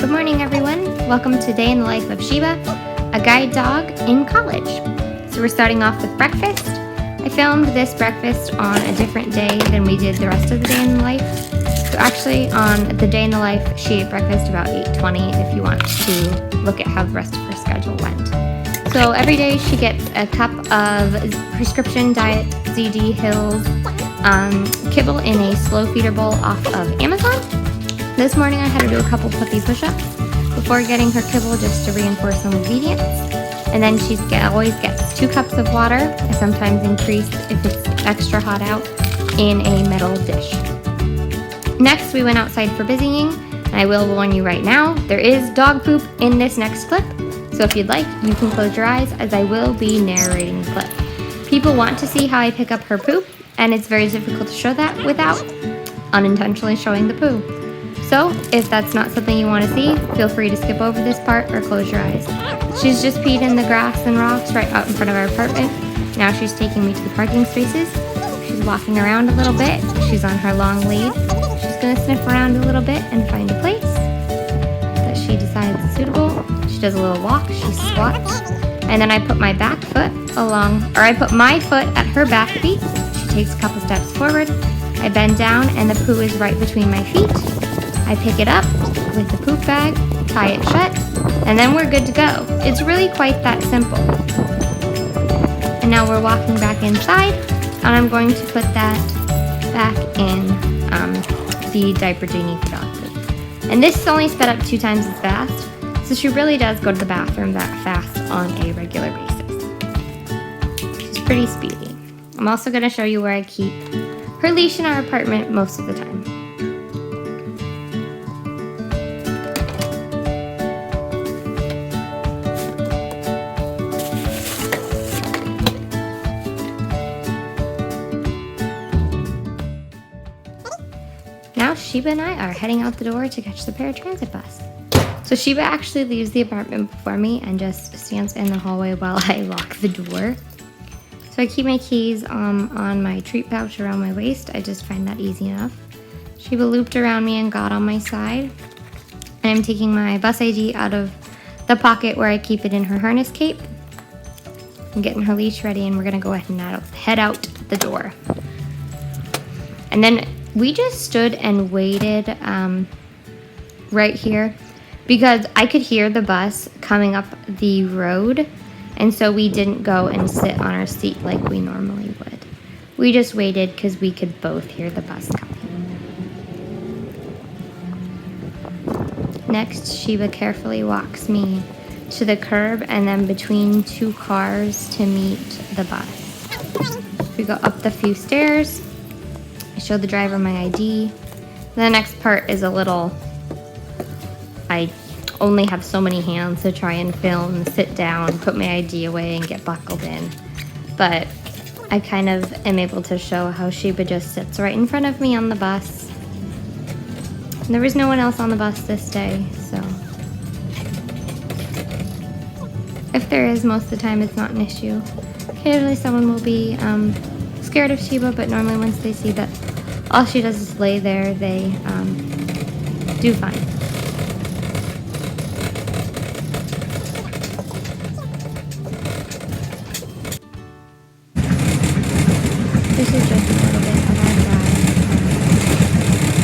Good morning, everyone. Welcome to Day in the Life of Sheba, a guide dog in college. So we're starting off with breakfast. I filmed this breakfast on a different day than we did the rest of the day in the life. So actually on the day in the life, she ate breakfast about 8:20 if you want to look at how the rest of her schedule went. So every day she gets a cup of prescription diet ZD Hills kibble in a slow feeder bowl off of Amazon. This morning I had her do a couple puppy push-ups before getting her kibble just to reinforce some obedience. And then she always gets 2 cups of water. I sometimes increase if it's extra hot out in a metal dish. Next we went outside for busying, and I will warn you right now, there is dog poop in this next clip. So if you'd like, you can close your eyes as I will be narrating the clip. People want to see how I pick up her poop, and it's very difficult to show that without unintentionally showing the poo. So if that's not something you want to see, feel free to skip over this part or close your eyes. She's just peed in the grass and rocks right out in front of our apartment. Now she's taking me to the parking spaces. She's walking around a little bit. She's on her long lead. She's going to sniff around a little bit and find a place that she decides is suitable. She does a little walk, she squats, and then I put my back foot I put my foot at her back feet. She takes a couple steps forward. I bend down and the poo is right between my feet. I pick it up with the poop bag, tie it shut, and then we're good to go. It's really quite that simple. And now we're walking back inside, and I'm going to put that back in the diaper genie for dog food. And this is only sped up 2 times as fast, so she really does go to the bathroom that fast on a regular basis. She's pretty speedy. I'm also going to show you where I keep her leash in our apartment most of the time. Now Sheba and I are heading out the door to catch the paratransit bus. So Sheba actually leaves the apartment before me and just stands in the hallway while I lock the door. So I keep my keys on my treat pouch around my waist. I just find that easy enough. Sheba looped around me and got on my side. And I'm taking my bus ID out of the pocket where I keep it in her harness cape. I'm getting her leash ready and we're gonna go ahead and head out the door. And then we just stood and waited right here because I could hear the bus coming up the road, and so we didn't go and sit on our seat like we normally would. We just waited because we could both hear the bus coming. Next, Sheba carefully walks me to the curb and then between 2 cars to meet the bus. We go up the few stairs. I show the driver my ID. The next part is I only have so many hands to try and film, sit down, put my ID away, and get buckled in. But I kind of am able to show how Sheba just sits right in front of me on the bus. And there was no one else on the bus this day, so if there is, most of the time it's not an issue. Occasionally someone will be scared of Sheba, but normally once they see that all she does is lay there, they do fine. This is just a little bit of our drive.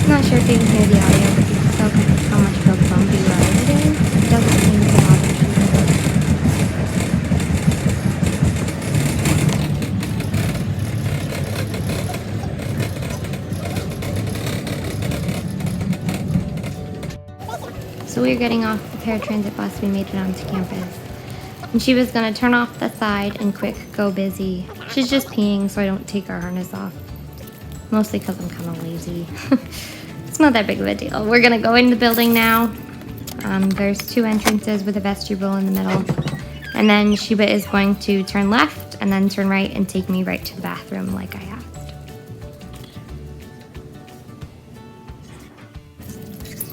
I'm not sure if you can hear the audio, but you can tell how much of a bumpy ride it is. It doesn't seem to bother you. So we were getting off the paratransit bus. We made it onto campus. And she was going to turn off the side and quick go busy. She's just peeing, so I don't take our harness off. Mostly because I'm kind of lazy. It's not that big of a deal. We're going to go in the building now. There's 2 entrances with a vestibule in the middle. And then Sheba is going to turn left and then turn right and take me right to the bathroom like I asked.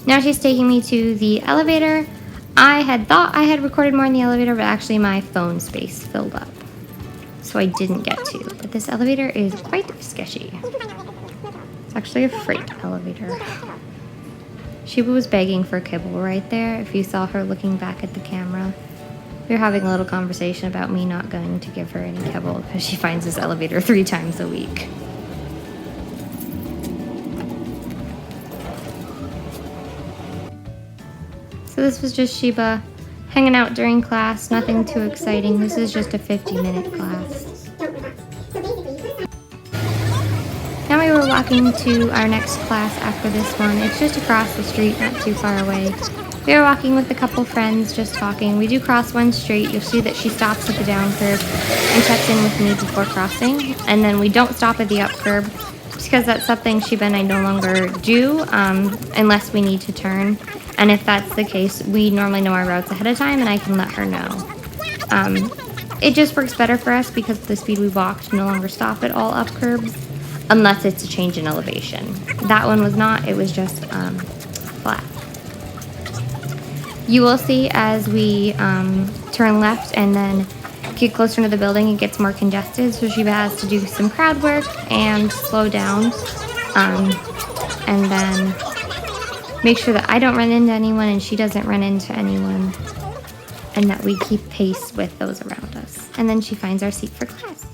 Now she's taking me to the elevator. I had thought I had recorded more in the elevator, but actually my phone space filled up, so I didn't get to. But this elevator is quite sketchy. It's actually a freight elevator. Sheba was begging for kibble right there, if you saw her looking back at the camera. We were having a little conversation about me not going to give her any kibble because she finds this elevator 3 times a week. So this was just Sheba hanging out during class, nothing too exciting. This is just a 50-minute class. Now we were walking to our next class after this one. It's just across the street, not too far away. We were walking with a couple friends, just talking. We do cross one street. You'll see that she stops at the down curb and checks in with me before crossing. And then we don't stop at the up curb because that's something Sheba and I no longer do unless we need to turn. And if that's the case, we normally know our routes ahead of time and I can let her know. It just works better for us because of the speed we walked, no longer stop at all up curbs unless it's a change in elevation. That one was not, it was just flat. You will see as we turn left and then get closer to the building, it gets more congested, so Sheba has to do some crowd work and slow down, and then make sure that I don't run into anyone and she doesn't run into anyone, and that we keep pace with those around us. And then she finds our seat for class.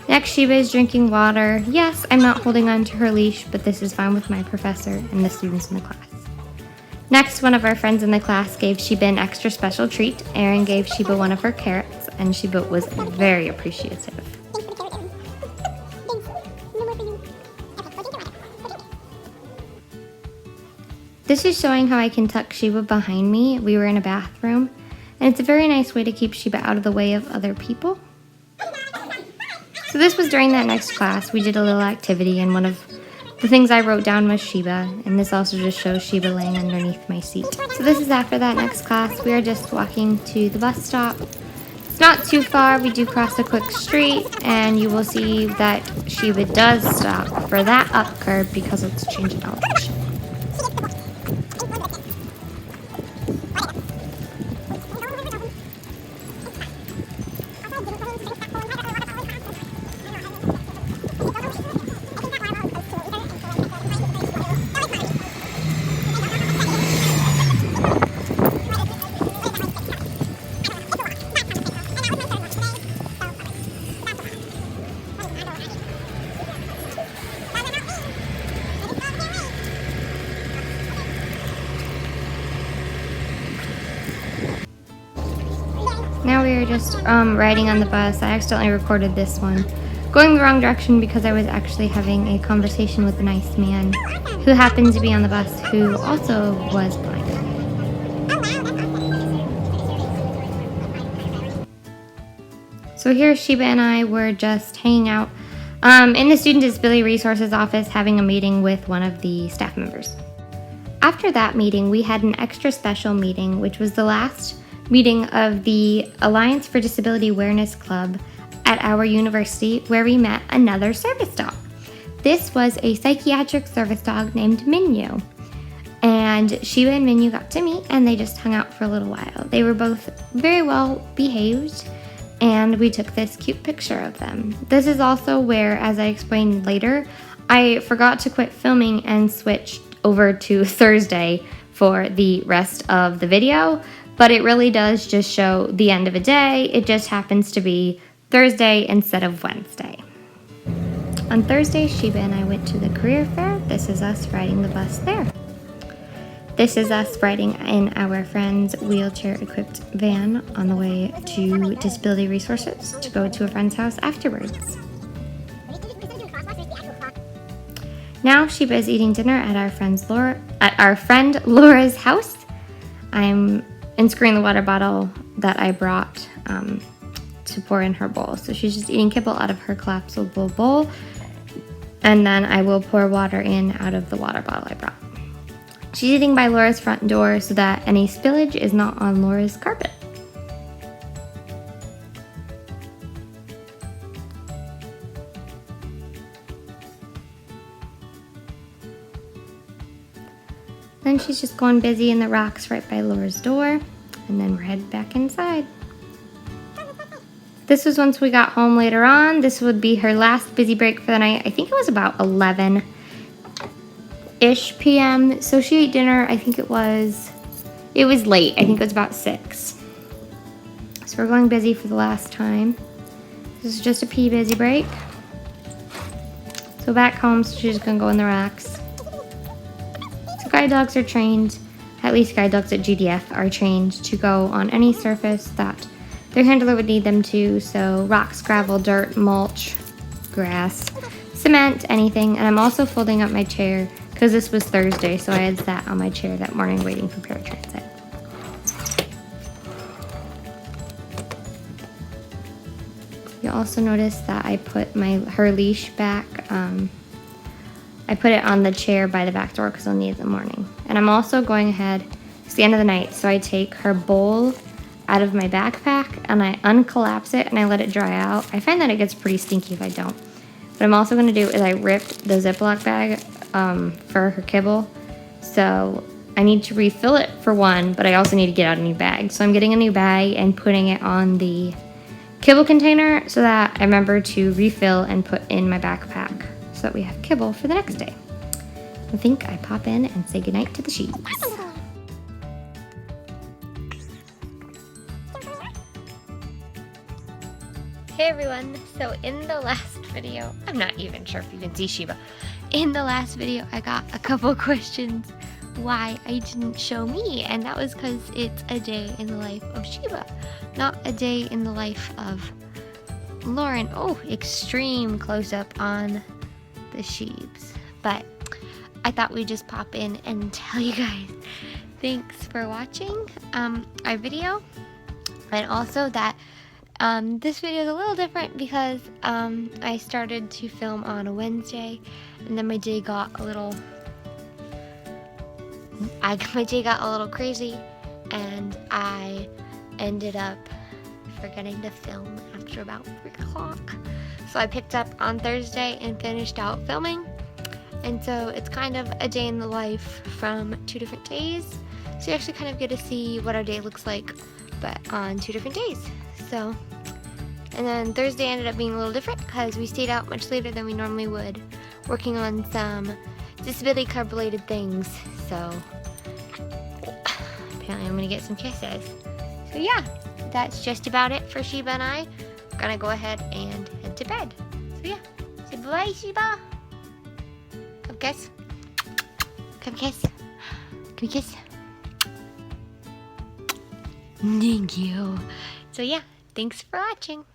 Next, Sheba is drinking water. Yes, I'm not holding on to her leash, but this is fine with my professor and the students in the class. Next, one of our friends in the class gave Sheba an extra special treat. Erin gave Sheba one of her carrots, and Sheba was very appreciative. This is showing how I can tuck Sheba behind me. We were in a bathroom, and it's a very nice way to keep Sheba out of the way of other people. So this was during that next class. We did a little activity, and one of the things I wrote down was Sheba, and this also just shows Sheba laying underneath my seat. So this is after that next class. We are just walking to the bus stop. It's not too far. We do cross a quick street, and you will see that Sheba does stop for that up curb because it's a change in elevation. Now we are just riding on the bus. I accidentally recorded this one. Going the wrong direction because I was actually having a conversation with a nice man who happened to be on the bus who also was blind. So here Sheba and I were just hanging out in the Student Disability Resources office having a meeting with one of the staff members. After that meeting, we had an extra special meeting, which was the last meeting of the Alliance for Disability Awareness Club at our university, where we met another service dog. This was a psychiatric service dog named Minyu. And Sheba and Minyu got to meet and they just hung out for a little while. They were both very well behaved and we took this cute picture of them. This is also where, as I explained later, I forgot to quit filming and switched over to Thursday for the rest of the video. But it really does just show the end of a day. It just happens to be Thursday instead of Wednesday. On Thursday, Sheba and I went to the career fair. This is us riding the bus there. This is us riding in our friend's wheelchair-equipped van on the way to Disability Resources to go to a friend's house afterwards. Now Sheba is eating dinner at our friend Laura's house. I'm unscrewing the water bottle that I brought to pour in her bowl. So she's just eating kibble out of her collapsible bowl, and then I will pour water in out of the water bottle I brought. She's eating by Laura's front door so that any spillage is not on Laura's carpet. Then she's just going busy in the rocks right by Laura's door, and then we're headed back inside. This was once we got home later on. This would be her last busy break for the night. I think it was about 11. 6:30-ish p.m. So she ate dinner. I think it was late. I think it was about 6. So we're going busy for the last time. This is just a pee busy break. So back home, so she's gonna go in the racks. So guide dogs are trained, at least guide dogs at GDF are trained to go on any surface that their handler would need them to. So rocks, gravel, dirt, mulch, grass, cement, anything. And I'm also folding up my chair because this was Thursday, so I had sat on my chair that morning waiting for paratransit. You'll also notice that I put her leash back. I put it on the chair by the back door because I'll need it in the morning. And I'm also going ahead, it's the end of the night, so I take her bowl out of my backpack and I uncollapse it and I let it dry out. I find that it gets pretty stinky if I don't. What I'm also gonna do is I ripped the Ziploc bag for her kibble. So I need to refill it for one, but I also need to get out a new bag. So I'm getting a new bag and putting it on the kibble container so that I remember to refill and put in my backpack so that we have kibble for the next day. I think I pop in and say goodnight to the sheep. Hey everyone, so in the last video, I'm not even sure if you can see Sheba. In the last video, I got a couple questions why I didn't show me, and that was because it's a day in the life of Sheba, not a day in the life of Lauren. Oh, extreme close-up on the sheeps. But I thought we'd just pop in and tell you guys thanks for watching our video, and also that this video is a little different because I started to film on a Wednesday, and then my day got a little crazy, and I ended up forgetting to film after about 3 o'clock. So I picked up on Thursday and finished out filming, and so it's kind of a day in the life from 2 different days. So you actually kind of get to see what our day looks like, but on 2 different days. So, and then Thursday ended up being a little different because we stayed out much later than we normally would, working on some disability club related things. So apparently I'm gonna get some kisses. So yeah, that's just about it for Sheba and I. I'm gonna go ahead and head to bed. So yeah, say bye Sheba. Come kiss. Come kiss. Come kiss. Thank you. So yeah, thanks for watching.